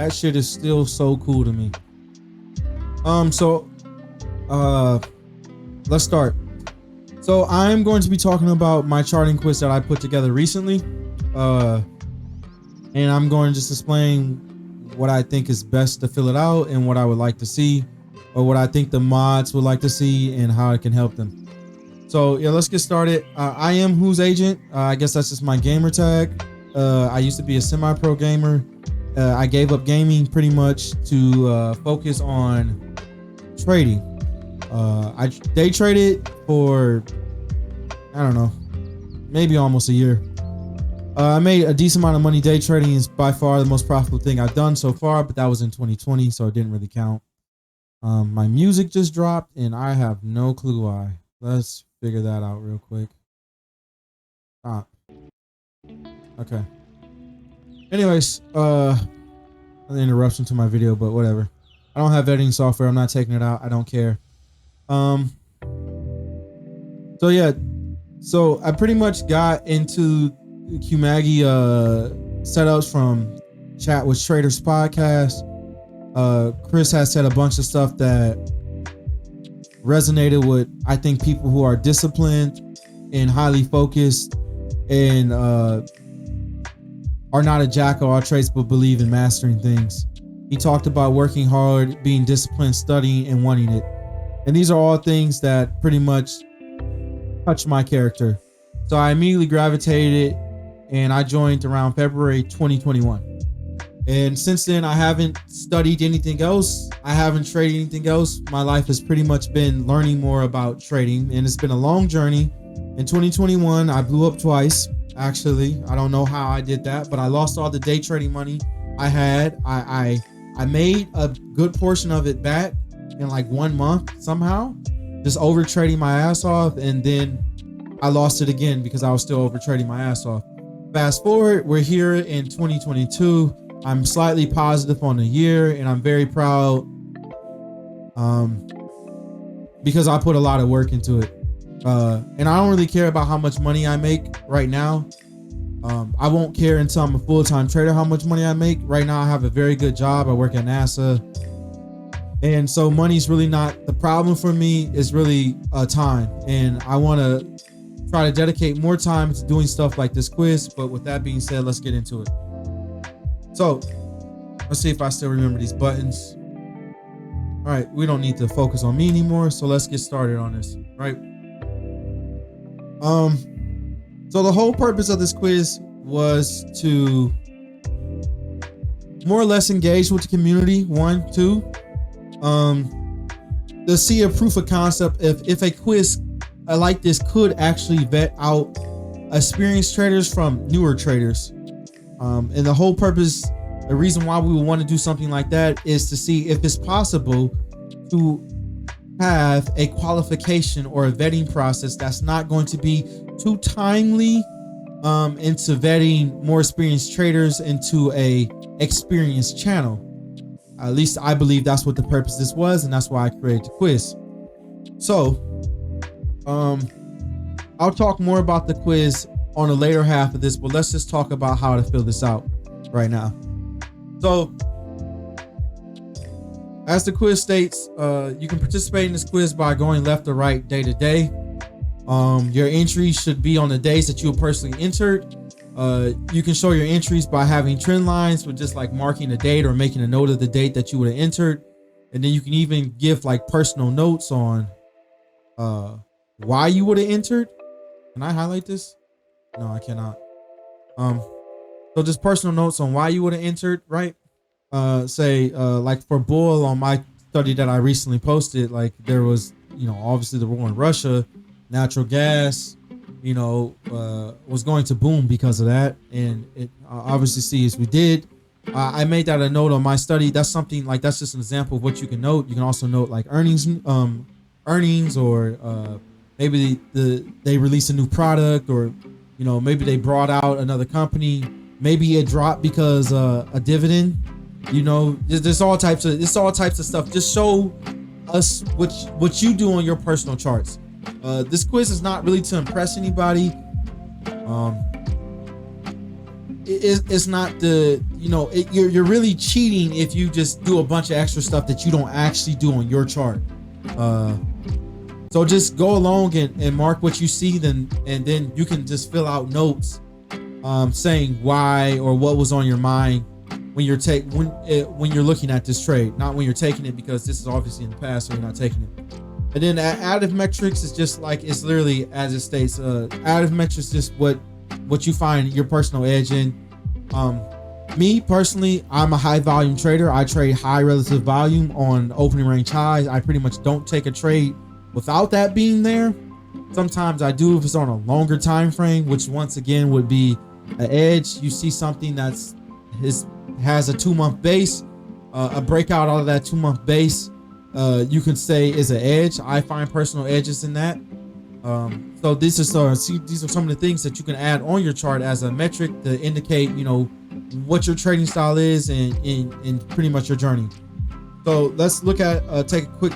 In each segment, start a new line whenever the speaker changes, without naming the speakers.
That shit is still so cool to me. So let's start. So I'm going to be talking about my charting quiz that I put together recently. And I'm going to just explain what I think is best to fill it out and what I would like to see, or what I think the mods would like to see and how it can help them. So yeah, let's get started. I am Who's Agent. I guess that's just my gamer tag. I used to be a semi-pro gamer. I gave up gaming pretty much to focus on trading. I day traded for, I don't know, maybe almost a year. I made a decent amount of money day trading. Is by far the most profitable thing I've done so far, but that was in 2020, so it didn't really count. My music just dropped, and I have no clue why. Let's figure that out real quick. Stop. Okay. Anyways, an interruption to my video, but whatever. I don't have editing software. I'm not taking it out. I don't care. So yeah. So I pretty much got into Qmagi setups from Chat with Traders podcast. Chris has said a bunch of stuff that resonated with, I think, people who are disciplined and highly focused and are not a jack of all trades but believe in mastering things. He talked about working hard, being disciplined, studying, and wanting it. And these are all things that pretty much touch my character. So I immediately gravitated and I joined around February 2021. And since then, I haven't studied anything else. I haven't traded anything else. My life has pretty much been learning more about trading, and it's been a long journey. In 2021, I blew up twice. Actually, I don't know how I did that, but I lost all the day trading money I had. I made a good portion of it back in like 1 month somehow, just over trading my ass off, and then I lost it again because I was still over trading my ass off. Fast forward, we're here in 2022. I'm slightly positive on the year, and I'm very proud because I put a lot of work into it. And I don't really care about how much money I make right now. I won't care until I'm a full-time trader how much money I make. Right now, I have a very good job. I work at NASA. And so money's really not the problem for me. It's really time. And I want to try to dedicate more time to doing stuff like this quiz. But with that being said, let's get into it. So let's see if I still remember these buttons. All right, we don't need to focus on me anymore. So let's get started on this, right? So the whole purpose of this quiz was to more or less engage with the community. 1, 2, to see a proof of concept if a quiz like this could actually vet out experienced traders from newer traders. And the whole purpose, the reason why we would want to do something like that is to see if it's possible to have a qualification or a vetting process that's not going to be too timely into vetting more experienced traders into a experienced channel. At least I believe that's what the purpose of this was, and that's why I created the quiz. So I'll talk more about the quiz on the later half of this, but let's just talk about how to fill this out right now. So as the quiz states, you can participate in this quiz by going left or right day to day. Your entries should be on the days that you personally entered. You can show your entries by having trend lines with just like marking a date or making a note of the date that you would have entered. And then you can even give like personal notes on why you would have entered. Can I highlight this? No, I cannot. So just personal notes on why you would have entered, right? Say like for bull on my study that I recently posted, like there was, obviously the war in Russia, natural gas, was going to boom because of that. And it obviously see as we did. I made that a note on my study. That's something like, that's just an example of what you can note. You can also note like earnings or maybe they release a new product, or maybe they brought out another company. Maybe it dropped because a dividend. There's all types of stuff. Just show us what you do on your personal charts. This quiz is not really to impress anybody. it's not the, you're really cheating if you just do a bunch of extra stuff that you don't actually do on your chart. So just go along and mark what you see, and then you can just fill out notes saying why or what was on your mind when you're looking at this trade, not when you're taking it, because this is obviously in the past, so you're not taking it. And then additive metrics is just like, it's literally as it states. Additive metrics is just what you find your personal edge in. Me personally, I'm a high volume trader. I trade high relative volume on opening range highs. I pretty much don't take a trade without that being there. Sometimes I do if it's on a longer time frame, which once again would be an edge. You see something has a 2-month base, a breakout out of that 2-month base, you can say is an edge. I find personal edges in that. So these are some of the things that you can add on your chart as a metric to indicate, what your trading style is and pretty much your journey. So let's take a quick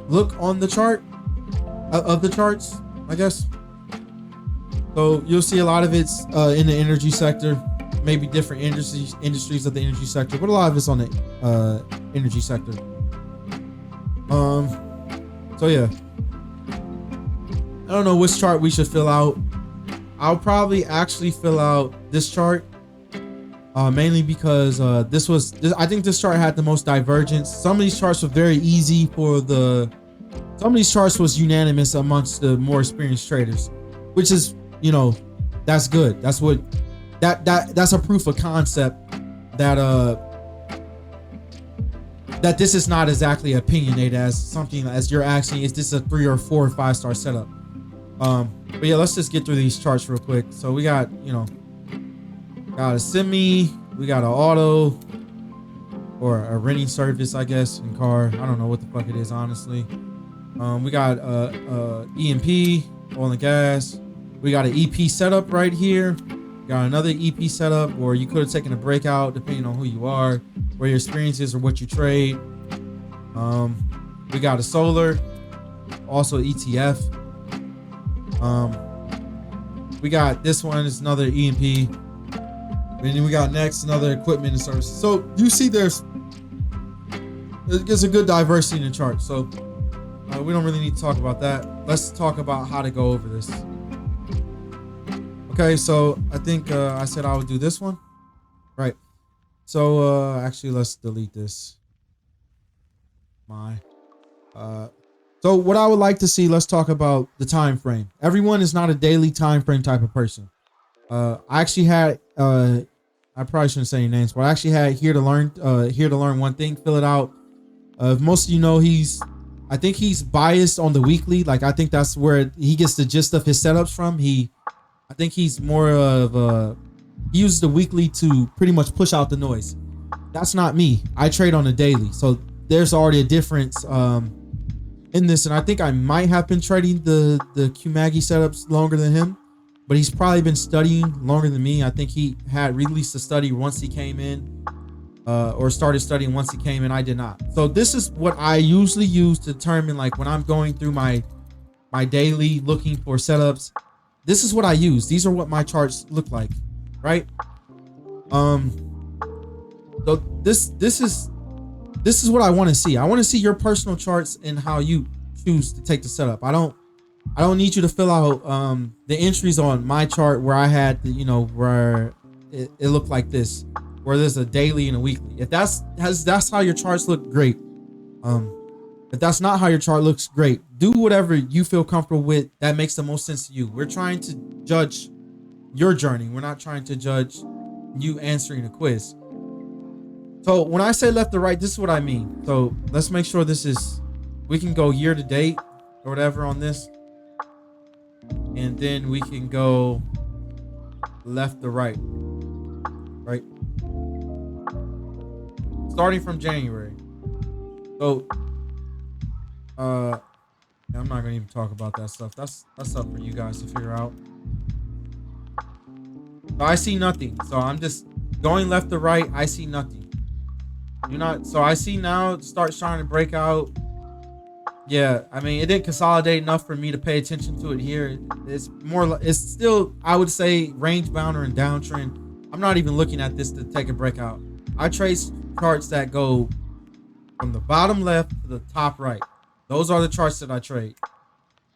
look on the chart of the charts, I guess. So you'll see a lot of it's in the energy sector, maybe different industries of the energy sector, but a lot of it's on the energy sector. So yeah, I don't know which chart we should fill out. I'll probably actually fill out this chart, mainly because I think this chart had the most divergence. Some of these charts were very easy some of these charts was unanimous amongst the more experienced traders, which is, that's good. That's a proof of concept that this is not exactly opinionated as something as you're asking, is this a 3 or 4 or 5 star setup? But yeah, let's just get through these charts real quick. So we got, got a semi, we got an auto, or a renting service, I guess, in car. I don't know what the fuck it is, honestly. We got E&P, oil and gas. We got an EP setup right here. Got another EP setup, or you could have taken a breakout depending on who you are, where your experience is, or what you trade. We got a solar, also ETF. We got this one is another E&P. And then we got next another equipment and services. So you see there's a good diversity in the chart. So we don't really need to talk about that. Let's talk about how to go over this. Okay, so I think I said I would do this one. Right. So actually let's delete this. So what I would like to see, let's talk about the time frame. Everyone is not a daily time frame type of person. I actually had I probably shouldn't say any names, but I actually had here to learn one thing, fill it out. If most of you know, I think he's biased on the weekly. Like, I think that's where he gets the gist of his setups from. I think he's more of he uses the weekly to pretty much push out the noise. That's not me. I trade on a daily. So there's already a difference in this. And I think I might have been trading the QMAGI setups longer than him, but he's probably been studying longer than me. I think he had released a study once he came in, or started studying once he came in. I did not. So this is what I usually use to determine, like, when I'm going through my daily looking for setups. This is what I use. These are what my charts look like, right? So this is what I want to see. I want to see your personal charts and how you choose to take the setup. I don't need you to fill out the entries on my chart where I had where it looked like this, where there's a daily and a weekly. If that's how your charts look, great. If that's not how your chart looks, great. Do whatever you feel comfortable with that makes the most sense to you. We're trying to judge your journey. We're not trying to judge you answering a quiz. So when I say left to right, this is what I mean. So let's make sure we can go year to date or whatever on this. And then we can go left to right. Right? Starting from January. So I'm not gonna even talk about that stuff. That's up for you guys to figure out. So I see nothing. So I'm just going left to right. I see nothing. So I see now start starting to break out. Yeah, I mean, it didn't consolidate enough for me to pay attention to it here. It's still, I would say, range bound or in downtrend. I'm not even looking at this to take a breakout. I trade charts that go from the bottom left to the top right. Those are the charts that I trade.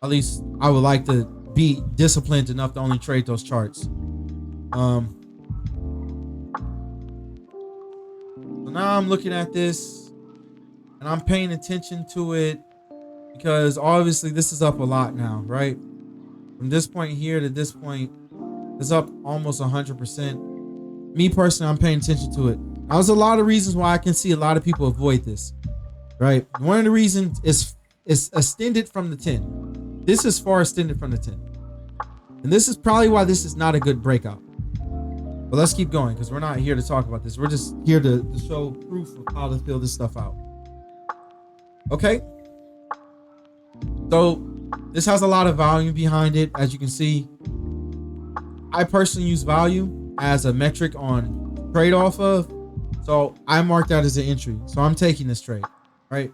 At least I would like to be disciplined enough to only trade those charts. So now I'm looking at this and I'm paying attention to it because obviously this is up a lot now, right? From this point here to this point, it's up almost 100%. Me personally, I'm paying attention to it. Now, there's a lot of reasons why I can see a lot of people avoid this, right? One of the reasons is extended from the 10. This is far extended from the 10. And this is probably why this is not a good breakout. But let's keep going because we're not here to talk about this. We're just here to show proof of how to fill this stuff out. Okay. So this has a lot of volume behind it, as you can see. I personally use volume as a metric on trade off of. So I marked that as an entry. So I'm taking this trade, right?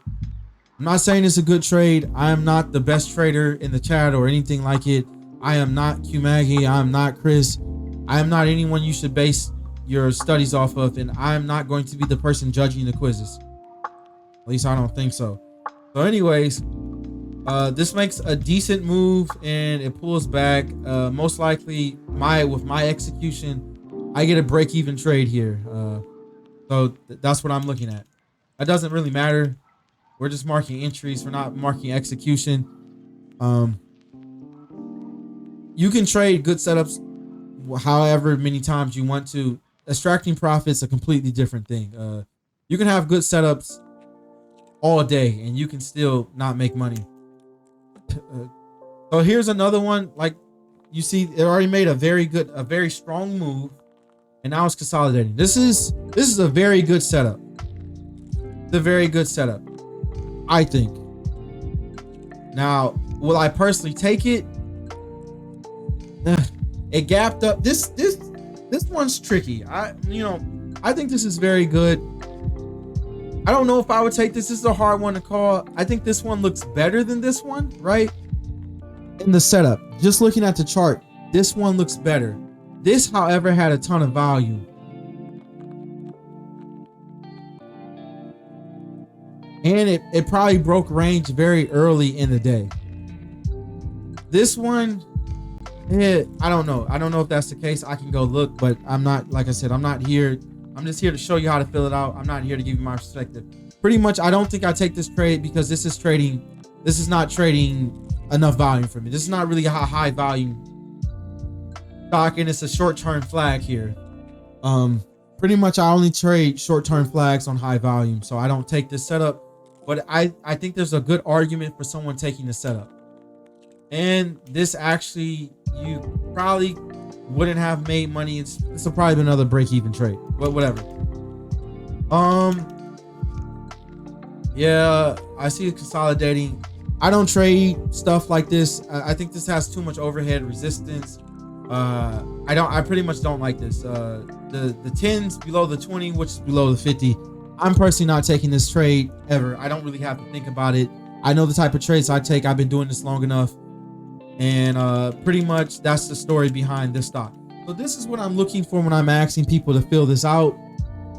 I'm not saying it's a good trade. I am not the best trader in the chat or anything like it. I am not Q-Maggie. I am not Chris. I am not anyone you should base your studies off of. And I am not going to be the person judging the quizzes. At least I don't think so. So anyways, this makes a decent move and it pulls back. Most likely with my execution, I get a break-even trade here. So that's what I'm looking at. That doesn't really matter. We're just marking entries. We're not marking execution. You can trade good setups however many times you want to. Extracting profits a completely different thing. You can have good setups all day and you can still not make money. So here's another one. Like you see, it already made a very strong move, and now it's consolidating. This is a very good setup. It's a very good setup, I think. Now, will I personally take it? It gapped up. This one's tricky. I think this is very good. I don't know if I would take this. This is a hard one to call. I think this one looks better than this one, right? In the setup, just looking at the chart, this one looks better. This, however, had a ton of volume. And it probably broke range very early in the day. This one, I don't know. I don't know if that's the case. I can go look, but I'm not, like I said, I'm not here. I'm just here to show you how to fill it out. I'm not here to give you my perspective. Pretty much, I don't think I take this trade because this is not trading enough volume for me. This is not really a high volume stock, and it's a short-term flag here. Pretty much I only trade short-term flags on high volume, so I don't take this setup. But I think there's a good argument for someone taking the setup. And this actually, you probably wouldn't have made money. It's probably been another break-even trade, but whatever. Yeah, I see it consolidating. I don't trade stuff like this. I think this has too much overhead resistance. I pretty much don't like this. The 10s below the 20, which is below the 50. I'm personally not taking this trade ever. I don't really have to think about it. I know the type of trades I take. I've been doing this long enough. And pretty much that's the story behind this stock. So this is what I'm looking for when I'm asking people to fill this out.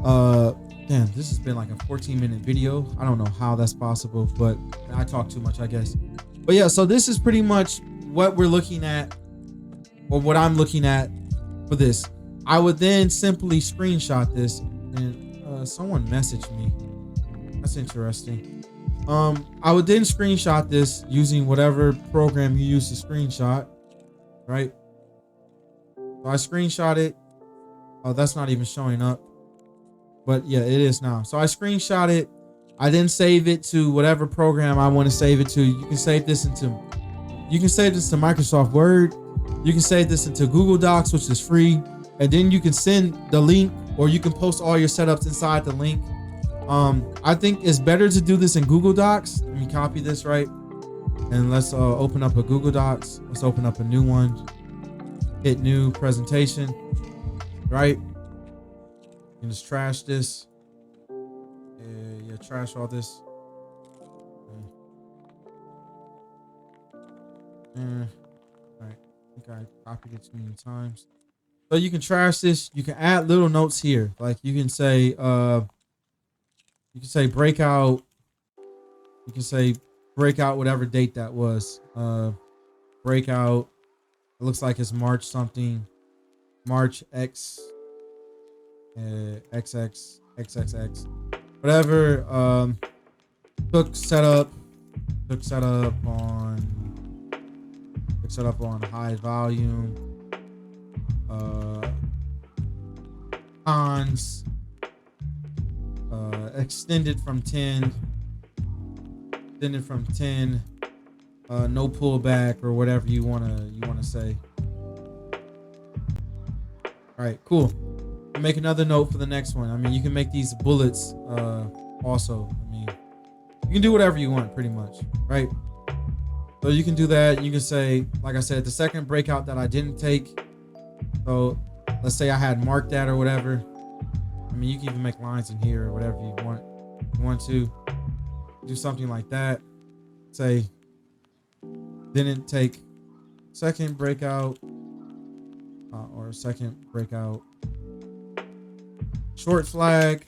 Damn, this has been like a 14-minute video. I don't know how that's possible, but I talk too much, I guess. But yeah, so this is pretty much what we're looking at, or what I'm looking at for this. I would then simply screenshot this, and someone messaged me. That's interesting. I would then screenshot this using whatever program you use to screenshot, right? So I screenshot it. Oh, that's not even showing up. But yeah, it is now. So I screenshot it. I then save it to whatever program I want to save it to. You can save this into Microsoft Word. You can save this into Google Docs, which is free. And then you can send the link, or you can post all your setups inside the link. I think it's better to do this in Google Docs. Let me copy this, right? And let's open up a Google Docs. Let's open up a new one. Hit new presentation, right? You can just trash this. Yeah, trash all this. All right, I think I copied it too many times. So you can trash this. You can add little notes here. Like you can say breakout. You can say breakout whatever date that was. Breakout. It looks like it's March something. March X. XX XXX. Whatever. Took setup on high volume. Cons. Extended from 10. No pullback or whatever you wanna say. All right, cool. Make another note for the next one. I mean, you can make these bullets also. I mean, you can do whatever you want pretty much, right? So you can do that. You can say, like I said, the second breakout that I didn't take. So let's say I had marked that or whatever. I mean, you can even make lines in here or whatever you want. You want to do something like that. Say, didn't take second breakout or second breakout. Short flag.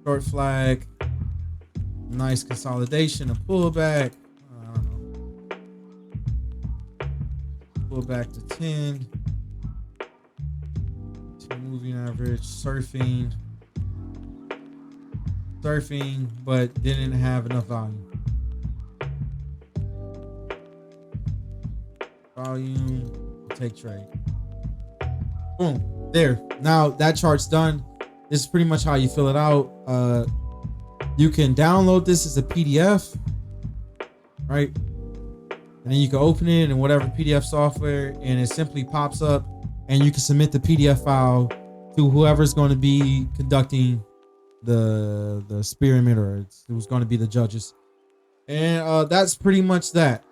Short flag. Nice consolidation, a pullback. I don't know. Pullback to 10. To moving average. Surfing, but didn't have enough volume. Take trade. Boom. There. Now that chart's done. This is pretty much how you fill it out. You can download this as a PDF, right? And then you can open it in whatever PDF software, and it simply pops up, and you can submit the PDF file to whoever's going to be conducting the experiment, or who's going to be the judges. And that's pretty much that.